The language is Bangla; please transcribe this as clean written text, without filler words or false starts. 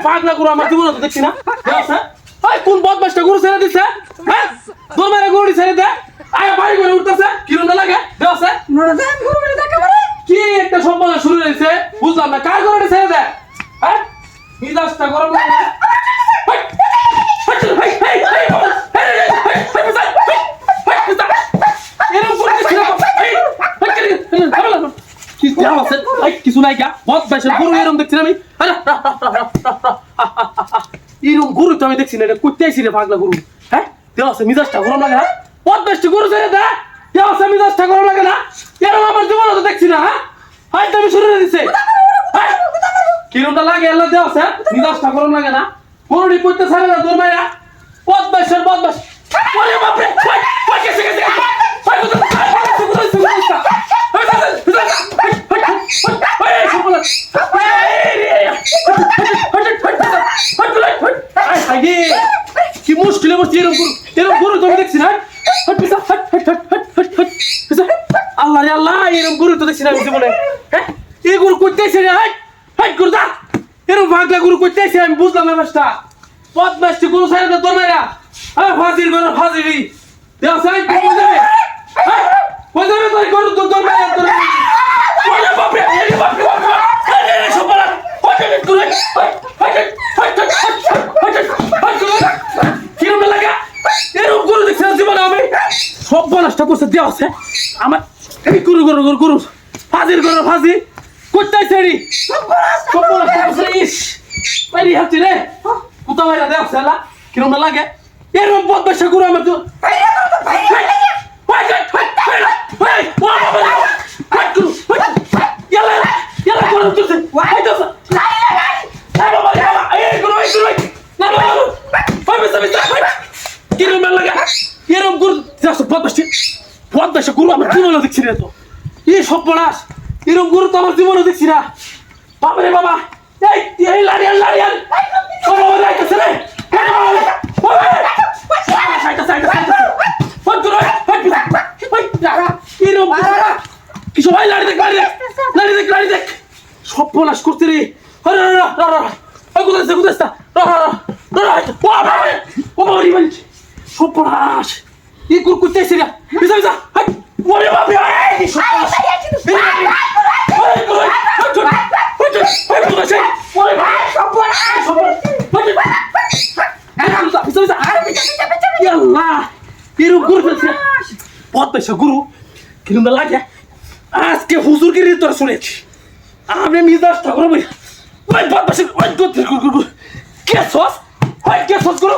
পাগলা গরু আমার জীবনে তো দেখছি না দেখছ ওই কোন বদমাশটা গরু ছেড়ে দিছে হ্যাঁ তোর মারে গরু ছেড়ে দে আয় বাড়ি করে উঠতেছে কিরম না লাগে দেখছ নরজান গরুটা দেখা পারে কি একটা সম্পর্ক শুরু হয়েছে বুঝলাম না কার গরুটা ছেড়ে দে হ্যাঁ মিজাজটা গরম লাগে না কিছু নাই বহুত বাইশের গরু এরম দেখছি আমি এরম গরু তো আমি দেখছি না এটা করতে আইসি রে পাগলা গরু হ্যাঁ দেওয়া আছে মিজাজটা গরম লাগে না বহুত বাইশটি গরু ছেড়ে দে দেওয়া আছে মিজাজটা গরম লাগে না এরম আমার জীবন তো দেখছি না হ্যাঁ হয়তো আমি শুরু হয়ে দিচ্ছে কিরমটা লাগে আল্লাহ দেওয়া আছে মিজাজটা গরম লাগে না গরুটি করতে ছাড়ে না তোর মায়া বহুত বাইশের বহুত বাইশ ওরে বাপরে গেছে গেছে কি মুশকিলে বসছি এরকম গরু তো দেখছি না আল্লাহ রে আল্লাহ এরকম গরু তো দেখছি না আমি জীবনে হ্যাঁ এই গরু করতে আইছে রে হাইট গরু দা এরকম ভাগলা গরু করতে আইছে আমি বুঝলাম না মাসটা পথ মাসটি গরু ছাড়ে না তোর মায়েরা হ্যাঁ ফাজির গরু ফাজিরি দেখ সাই কই যাবে হ্যাঁ কই যাবে তোর গরু তোর মায়েরা তোর ওরে বাপরে এই বাপরে আরে সবলা কত দূরে কিরম লাগা এরকম গরু দেখছি না জীবনে আমি সব নষ্ট করছে দেওয়া আছে আমার এই গরু ফাজির গরু ফাজি কোথায় ছেড়ি সব নষ্ট করছে ইস বাইরে হাতি রে কোথাও বাইরে দেওয়া আছে আল্লাহ কিরম লাগে এরকম বদমাশা গরু আমার তো এরকম গরু পদ্মাশা গরু আমার জীবনে দেখছি না তো এই সব পড়াস এরকম গরু তো আমার জীবনে দেখছি না বাবা রে বাবা এই লাড়িয়াল বাবা রাইতেছে রে কি সবাই লাড়ি দেখ সব পলাশ করছে রে সব পলাশ এই গুড় করতে এসে রে বিজা বিজা ওরে বাবা গুরু কিরম লাগে আজকে হুজুর কে তোরা শুনেছি আমি মিজাজ ঠাকুর ওই বদমাশি ওই কে সস গুরু